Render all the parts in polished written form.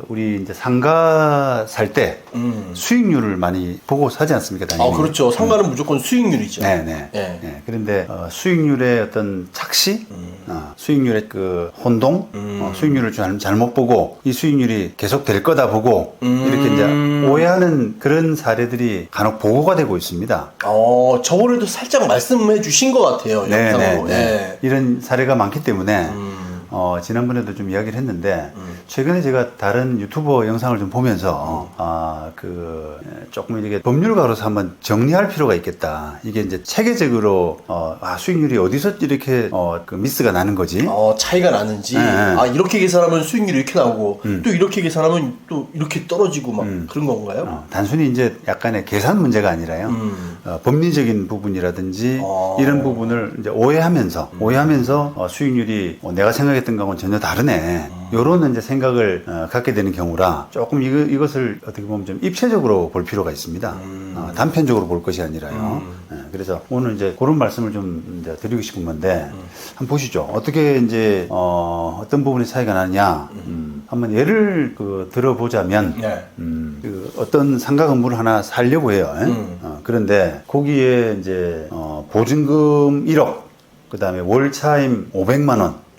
우리 이제 상가 살 때 수익률을 많이 보고 사지 않습니까? 당연히. 그렇죠. 상가는 무조건 수익률이죠. 네네. 네. 그런데 수익률의 어떤 착시, 수익률의 그 혼동, 수익률을 잘못 보고 이 수익률이 계속 될 거다 보고 이렇게 이제 오해하는 그런 사례들이 간혹 보고가 되고 있습니다. 저번에도 살짝 말씀해 주신 것 같아요. 영상으로. 네. 이런 사례가 많기 때문에 지난번에도 좀 이야기를 했는데 최근에 제가 다른 유튜버 영상을 좀 보면서 조금 이렇게 법률가로서 한번 정리할 필요가 있겠다. 이게 이제 체계적으로 수익률이 어디서 이렇게 그 미스가 나는 거지? 차이가 나는지. 이렇게 계산하면 수익률이 이렇게 나오고 또 이렇게 계산하면 또 이렇게 떨어지고 막 그런 건가요? 단순히 이제 약간의 계산 문제가 아니라요. 법리적인 부분이라든지 이런 부분을 이제 오해하면서 수익률이 내가 생각했던 거하고는 전혀 다르네. 요런 이제 생각을 갖게 되는 경우라 조금 이것을 어떻게 보면 좀 입체적으로 볼 필요가 있습니다. 단편적으로 볼 것이 아니라요. 그래서 오늘 이제 그런 말씀을 좀 이제 드리고 싶은 건데 한번 보시죠. 어떻게 이제 어떤 부분이 차이가 나느냐. 한번 예를 들어보자면 어떤 상가 건물을 하나 살려고 해요. 그런데 거기에 이제 보증금 1억, 그 다음에 월차임 500만 원.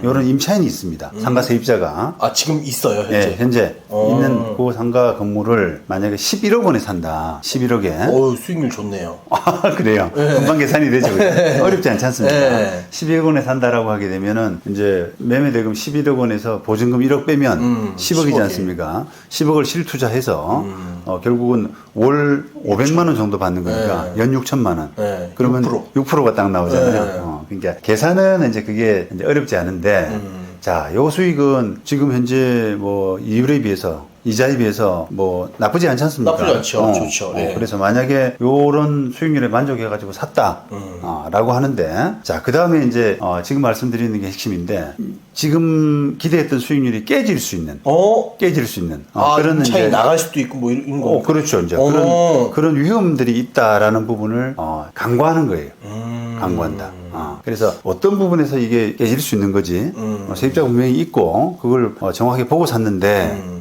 이런 임차인이 있습니다. 상가 세입자가. 지금 있어요, 현재? 네, 현재 있는 그 상가 건물을 만약에 11억 원에 산다. 11억에. 수익률 좋네요. 그래요. 금방 계산이 되죠. 어렵지 않지 않습니까? 12억 원에 산다라고 하게 되면은 이제 매매 대금 11억 원에서 보증금 1억 빼면 10억이지 않습니까? 10억을 실투자해서 결국은 월 500만 원 정도 받는 거니까 연 6천만 원. 그러면 6%가 딱 나오잖아요. 그러니까 계산은 이제 그게 이제 어렵지 않은데 자, 요 수익은 지금 현재 뭐 이율에 비해서 이자에 비해서 뭐 나쁘지 않지 않습니까? 나쁘지 않죠. 좋죠. 그래서 만약에 요런 수익률에 만족해가지고 샀다, 라고 하는데, 자, 그 다음에 이제, 지금 말씀드리는 게 핵심인데, 지금 기대했던 수익률이 깨질 수 있는. 그런 차이 이제 나갈 수도 있고 뭐 이런 거. 그렇죠. 이제 그런 위험들이 있다라는 부분을, 간과하는 거예요. 간과한다. 그래서 어떤 부분에서 이게 깨질 수 있는 거지, 세입자가 분명히 있고, 그걸 정확하게 보고 샀는데,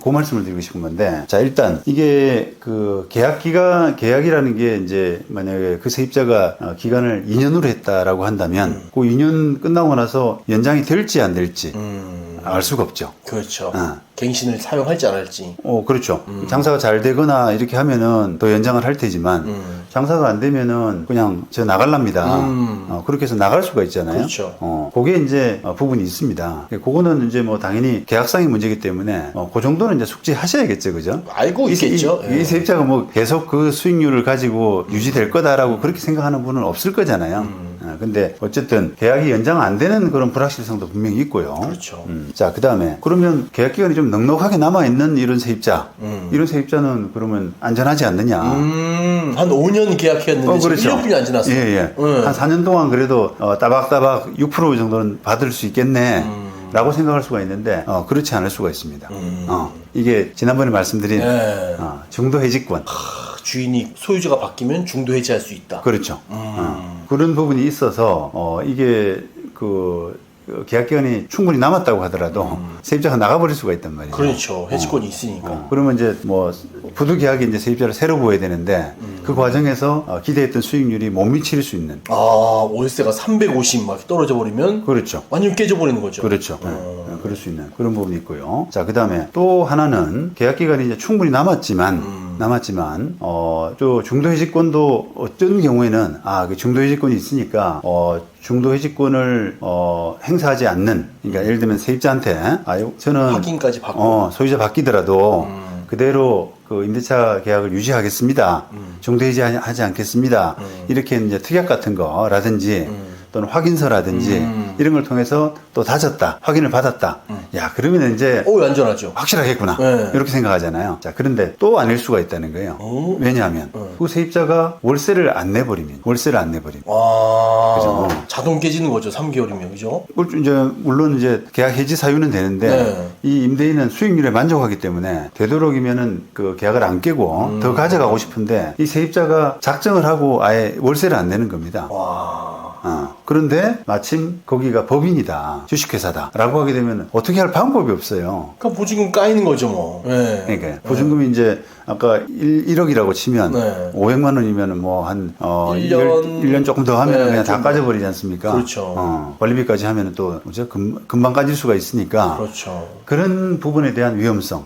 그 말씀을 드리고 싶은 건데, 자, 일단 이게 계약이라는 게 이제 만약에 그 세입자가 기간을 2년으로 했다라고 한다면 그 2년 끝나고 나서 연장이 될지 안 될지 알 수가 없죠. 그렇죠. 갱신을 사용할지 안 할지. 그렇죠. 장사가 잘 되거나 이렇게 하면은 더 연장을 할 테지만 장사가 안 되면은 그냥 저 나갈랍니다. 그렇게 해서 나갈 수가 있잖아요. 그렇죠. 그게 이제 부분이 있습니다. 그거는 이제 뭐 당연히 계약상의 문제이기 때문에 그 정도는 이제 숙지하셔야겠죠, 그죠? 알고 있겠죠. 이 세입자가 뭐 계속 그 수익률을 가지고 유지될 거다라고 그렇게 생각하는 분은 없을 거잖아요. 근데 어쨌든 계약이 연장 안 되는 그런 불확실성도 분명히 있고요. 그렇죠. 자, 그 다음에 그러면 계약 기간이 좀 넉넉하게 남아있는 이런 세입자, 이런 세입자는 그러면 안전하지 않느냐? 한 5년 계약했는데 그렇죠. 1년뿐이 안 지났어요. 한 4년 동안 그래도 따박따박 6% 정도는 받을 수 있겠네. 라고 생각할 수가 있는데 그렇지 않을 수가 있습니다. 이게 지난번에 말씀드린 중도 해지권. 주인이 소유주가 바뀌면 중도 해지할 수 있다. 그렇죠. 그런 부분이 있어서 이게 계약 기간이 충분히 남았다고 하더라도 세입자가 나가버릴 수가 있단 말이에요. 그렇죠. 해지권이 있으니까. 그러면 이제 뭐 부두 계약이 이제 세입자를 새로 구해야 되는데 그 과정에서 기대했던 수익률이 못 미칠 수 있는. 월세가 350 막 떨어져 버리면 그렇죠. 완전 깨져 버리는 거죠. 그렇죠. 그럴 수 있는 그런 부분이 있고요. 자, 그다음에 또 하나는 계약 기간이 이제 충분히 남았지만 또 중도 해지권도 어떤 경우에는 그 중도 해지권이 있으니까 중도 해지권을 행사하지 않는, 그러니까 예를 들면 세입자한테 저는 확인까지 받고 소유자 바뀌더라도 그대로 그 임대차 계약을 유지하겠습니다. 중도 해지하지 않겠습니다. 이렇게 이제 특약 같은 거라든지 또는 확인서라든지 이런 걸 통해서 또 다졌다, 확인을 받았다. 야, 그러면 이제 안전하죠. 확실하겠구나. 이렇게 생각하잖아요. 자, 그런데 또 아닐 수가 있다는 거예요. 왜냐하면 그 세입자가 월세를 안 내버리면. 그죠? 자동 깨지는 거죠. 3개월이면, 그죠? 이제 물론 이제 계약 해지 사유는 되는데 이 임대인은 수익률에 만족하기 때문에 되도록이면은 그 계약을 안 깨고 더 가져가고 싶은데 이 세입자가 작정을 하고 아예 월세를 안 내는 겁니다. 그런데 마침 거기가 법인이다, 주식회사다라고 하게 되면 어떻게 할 방법이 없어요. 그러니까 보증금 까이는 거죠, 뭐. 네. 그러니까 보증금이 이제 아까 1억이라고 치면 네. 500만 원이면 뭐 한 1년 조금 더 하면 네, 그냥 다 좀 까져버리지 않습니까? 그렇죠. 관리비까지 하면 또 금방 까질 수가 있으니까 그렇죠. 그런 부분에 대한 위험성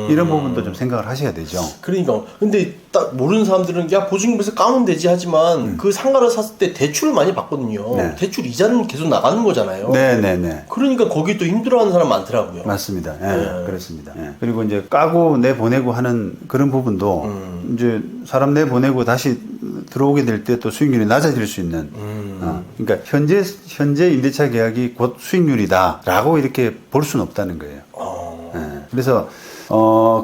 이런 부분도 좀 생각을 하셔야 되죠. 그러니까 근데 딱 모르는 사람들은 야 보증금에서 까면 되지 하지만 그 상가를 샀을 때 대출을 많이 받거든요. 네. 대출 이자는 계속 나가는 거잖아요. 네네네. 그러니까 거기 또 힘들어하는 사람 많더라고요. 맞습니다. 예, 네. 그렇습니다. 예. 그리고 이제 까고 내보내고 하는 그런 부분도 이제 사람 내보내고 다시 들어오게 될 때 또 수익률이 낮아질 수 있는. 그러니까 현재 임대차 계약이 곧 수익률이다라고 이렇게 볼 수는 없다는 거예요. 예. 그래서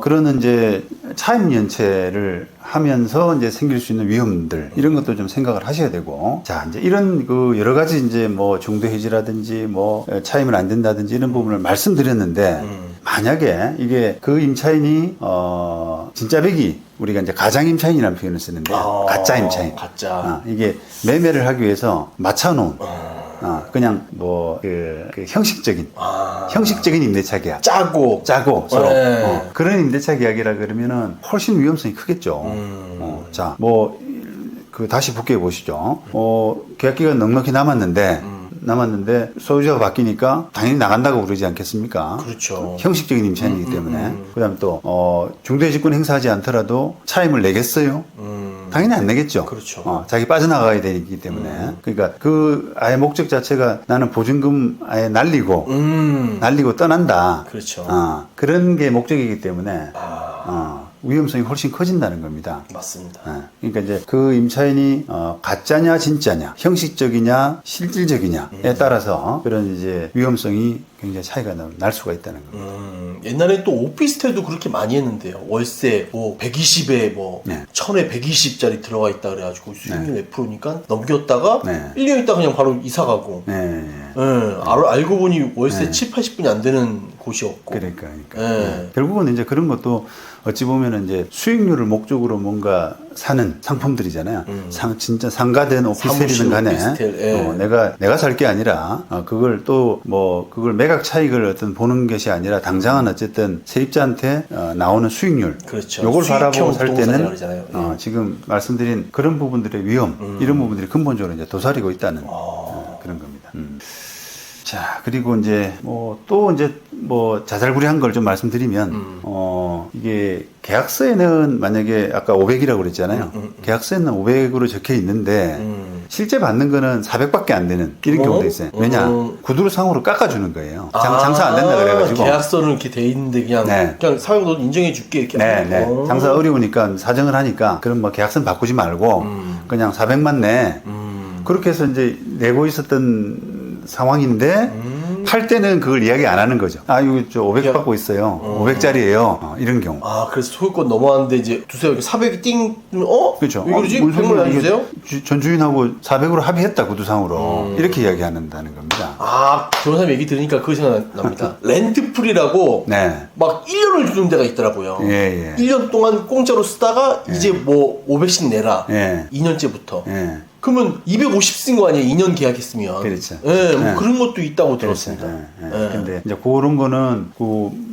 그런 이제 차임 연체를 하면서 이제 생길 수 있는 위험들 이런 것도 좀 생각을 하셔야 되고, 자 이제 이런 그 여러 가지 이제 뭐 중도 해지라든지 뭐 차임을 안 된다든지 이런 부분을 말씀드렸는데 만약에 이게 그 임차인이 진짜 백이 우리가 이제 가장 임차인이라는 표현을 쓰는데 가짜 임차인, 가짜. 이게 매매를 하기 위해서 맞춰놓은. 그냥 그 형식적인 임대차 계약. 짜고 서로. 네. 그런 임대차 계약이라 그러면은 훨씬 위험성이 크겠죠. 자, 다시 복귀해 보시죠. 계약 기간 넉넉히 남았는데 소유자가 바뀌니까 당연히 나간다고 그러지 않겠습니까? 그렇죠. 형식적인 임차인이기 때문에. 그다음 또 중도해지권 행사하지 않더라도 차임을 내겠어요? 당연히 안 내겠죠. 그렇죠. 자기 빠져나가야 되기 때문에. 그러니까 그 아예 목적 자체가 나는 보증금 아예 날리고 떠난다. 그렇죠. 그런 게 목적이기 때문에 위험성이 훨씬 커진다는 겁니다. 맞습니다. 그러니까 이제 그 임차인이 가짜냐 진짜냐, 형식적이냐 실질적이냐에 따라서 그런 이제 위험성이 굉장히 차이가 날 수가 있다는 겁니다. 옛날에 또 오피스텔도 그렇게 많이 했는데요. 월세 뭐 120에 뭐 네. 1000에 120짜리 들어가 있다 그래가지고 수익률 몇 프로니까 넘겼다가 네. 1년 있다 그냥 바로 이사 가고. 네. 알고 보니 월세 7, 80분이 안 되는 곳이었고. 그러니까. 네. 결국은 이제 그런 것도 어찌 보면은 이제 수익률을 목적으로 뭔가 사는 상품들이잖아요. 진짜 상가된 오피스텔이든 간에 오피스텔, 내가 살 게 아니라 그걸 또 그걸 매각 차익을 어떤 보는 것이 아니라 당장은 어쨌든 세입자한테 나오는 수익률. 그렇죠. 요걸 바라보고 살 때는 그러잖아요. 지금 말씀드린 그런 부분들의 위험 이런 부분들이 근본적으로 이제 도사리고 있다는 그런 겁니다. 자, 그리고 이제 또 이제 자잘구레한 걸 좀 말씀드리면 이게 계약서에는 만약에 아까 500이라고 그랬잖아요. 계약서에는 500으로 적혀 있는데 실제 받는 거는 400밖에 안 되는 이런 경우도 있어요. 왜냐? 구두로상으로 깎아주는 거예요. 장사 안 된다 그래가지고. 계약서는 이렇게 돼 있는데 그냥 사용도 인정해 줄게 이렇게. 네. 장사 어려우니까 사정을 하니까 그럼 계약서는 바꾸지 말고 그냥 400만 내. 그렇게 해서 이제 내고 있었던 상황인데 팔 때는 그걸 이야기 안 하는 거죠. 이거 저 500 받고 있어요. 500짜리예요. 이런 경우. 그래서 소유권 넘어왔는데 이제 두세요. 400이 띵. 그렇죠. 왜 그러지? 100만 안 주세요? 전 주인하고 400으로 합의했다 구두상으로. 이렇게 이야기한다는 겁니다. 변호사님 얘기 들으니까 그 생각납니다. 렌트풀이라고 네. 막 1년을 주는 데가 있더라고요. 예. 1년 동안 공짜로 쓰다가 이제 뭐 500씩 내라. 예. 2년째부터. 예. 그러면 250 쓴 거 아니에요? 2년 계약했으면. 그렇죠. 예, 뭐 그런 것도 있다고 들었습니다. 근데 이제 그런 거는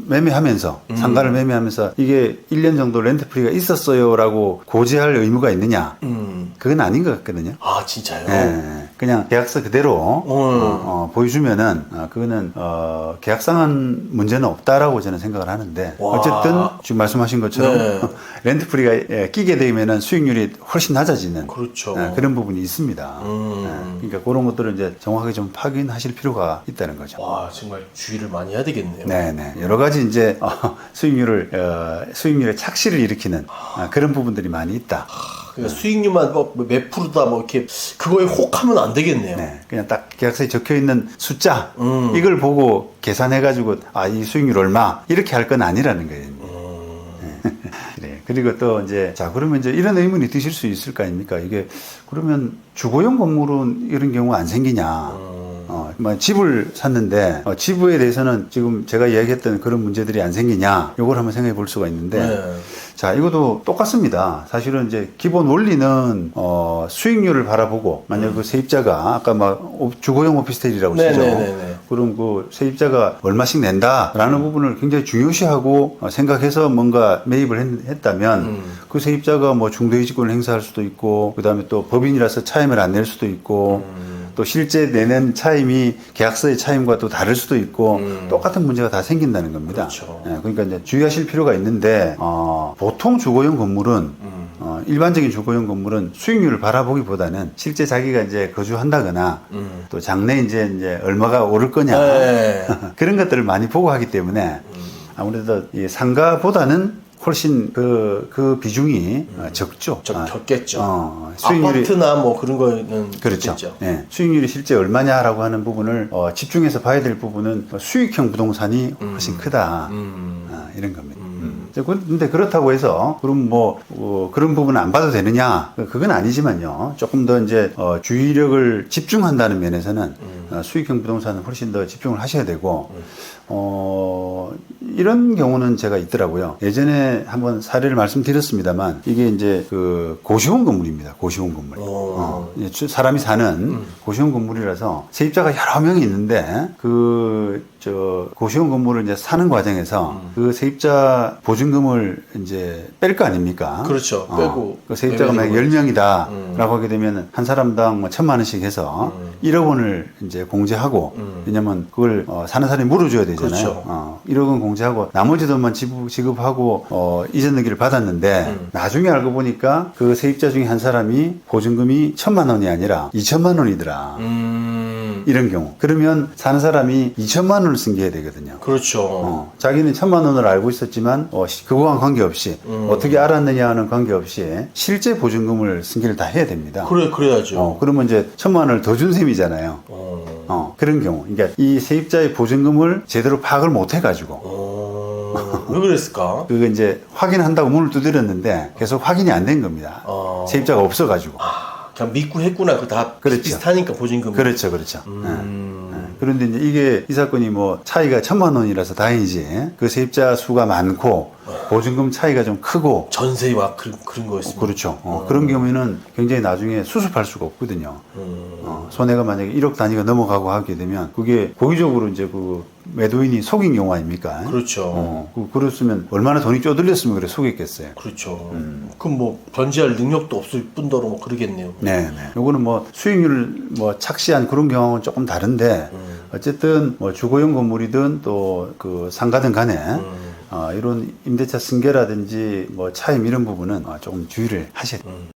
매매하면서 상가를 매매하면서 이게 1년 정도 렌트프리가 있었어요라고 고지할 의무가 있느냐? 그건 아닌 것 같거든요. 진짜요? 그냥 계약서 그대로 보여주면은 그거는 계약상한 문제는 없다라고 저는 생각을 하는데 어쨌든 지금 말씀하신 것처럼 렌트프리가 끼게 되면은 수익률이 훨씬 낮아지는 그렇죠. 그런 부분이 있습니다. 그러니까 그런 것들을 이제 정확하게 좀 확인하실 필요가 있다는 거죠. 정말 주의를 많이 해야 되겠네요. 네. 여러 가지 이제 수익률의 착시를 일으키는 그런 부분들이 많이 있다. 그러니까 수익률만 몇 프로다 이렇게 그거에 혹하면 안 되겠네요. 네, 그냥 딱 계약서에 적혀 있는 숫자 이걸 보고 계산해가지고 이 수익률 얼마 이렇게 할 건 아니라는 거예요. 네. 그리고 또 이제 그러면 이제 이런 의문이 드실 수 있을 거 아닙니까? 이게 그러면 주거용 건물은 이런 경우 안 생기냐? 집을 샀는데 지부에 대해서는 지금 제가 이야기했던 그런 문제들이 안 생기냐, 이걸 한번 생각해 볼 수가 있는데, 네. 자, 이것도 똑같습니다. 사실은 이제 기본 원리는 수익률을 바라보고, 만약 그 세입자가 아까 막 주거용 오피스텔이라고 쓰죠. 그럼 그 세입자가 얼마씩 낸다라는 부분을 굉장히 중요시하고 생각해서 뭔가 매입을 했다면 그 세입자가 뭐 중도이직권을 행사할 수도 있고, 그다음에 또 법인이라서 차임을 안 낼 수도 있고, 또 실제 내는 차임이 계약서의 차임과 또 다를 수도 있고, 똑같은 문제가 다 생긴다는 겁니다. 그렇죠. 예, 그러니까 이제 주의하실 필요가 있는데, 보통 주거용 건물은 일반적인 주거용 건물은 수익률을 바라보기보다는 실제 자기가 이제 거주한다거나 또 장래 이제 얼마가 오를 거냐 그런 것들을 많이 보고 하기 때문에 아무래도 이 상가보다는 훨씬 그 비중이 적죠. 적겠죠. 수익률이 아파트나 뭐 그런 거는 그렇죠. 있겠죠. 네. 수익률이 실제 얼마냐라고 하는 부분을 집중해서 봐야 될 부분은 수익형 부동산이 훨씬 크다. 이런 겁니다. 근데 그렇다고 해서 그럼 그런 부분은 안 봐도 되느냐? 그건 아니지만요. 조금 더 이제 주의력을 집중한다는 면에서는 수익형 부동산은 훨씬 더 집중을 하셔야 되고 이런 경우는 제가 있더라고요. 예전에 한번 사례를 말씀드렸습니다만 이게 이제 그 고시원 건물입니다. 고시원 건물. 사람이 사는 고시원 건물이라서 세입자가 여러 명이 있는데 고시원 건물을 이제 사는 과정에서 그 세입자 보증금을 이제 뺄 거 아닙니까? 그렇죠. 빼고. 그 세입자가 만약 10명이다 라고 하게 되면 한 사람당 뭐 1,000만 원씩 해서 1억 원을 이제 공제하고 왜냐면 그걸 사는 사람이 물어줘야 되잖아요. 그렇죠. 1억 원 공제하고 나머지 돈만 지급하고 이전 등기를 받았는데 나중에 알고 보니까 그 세입자 중에 한 사람이 보증금이 1,000만 원이 아니라 2,000만 원이더라. 이런 경우. 그러면 사는 사람이 2,000만 원을 승계해야 되거든요. 그렇죠. 자기는 1,000만 원을 알고 있었지만 그거와 관계없이 어떻게 알았느냐는 관계없이 실제 보증금을 승계를 다 해야 됩니다. 그래야죠. 그러면 이제 1,000만 원을 더 준 셈이잖아요. 그런 경우. 그러니까 이 세입자의 보증금을 제대로 파악을 못 해가지고. 왜 그랬을까? 그거 이제 확인한다고 문을 두드렸는데 계속 확인이 안 된 겁니다. 세입자가 없어가지고. 그냥 믿고 했구나. 그거 다 그렇죠. 비슷하니까 보증금. 그렇죠. 그런데 이제 이 사건이 뭐 차이가 1,000만 원이라서 다행이지. 그 세입자 수가 많고 보증금 차이가 좀 크고 전세 막 그런 거였습니다. 그렇죠. 그런 경우에는 굉장히 나중에 수습할 수가 없거든요. 손해가 만약에 1억 단위가 넘어가고 하게 되면 그게 고의적으로 이제 그 매도인이 속인 경우 아닙니까? 그렇죠. 그랬으면 얼마나 돈이 쪼들렸으면 그래 속였겠어요. 그렇죠. 그럼 뭐 변제할 능력도 없을 뿐더러 뭐 그러겠네요. 네. 요거는 뭐 수익률을 착시한 그런 경우는 조금 다른데 어쨌든 뭐 주거용 건물이든 또 그 상가든 간에 이런 임대차 승계라든지 뭐 차임 이런 부분은 조금 주의를 하셔야 돼요.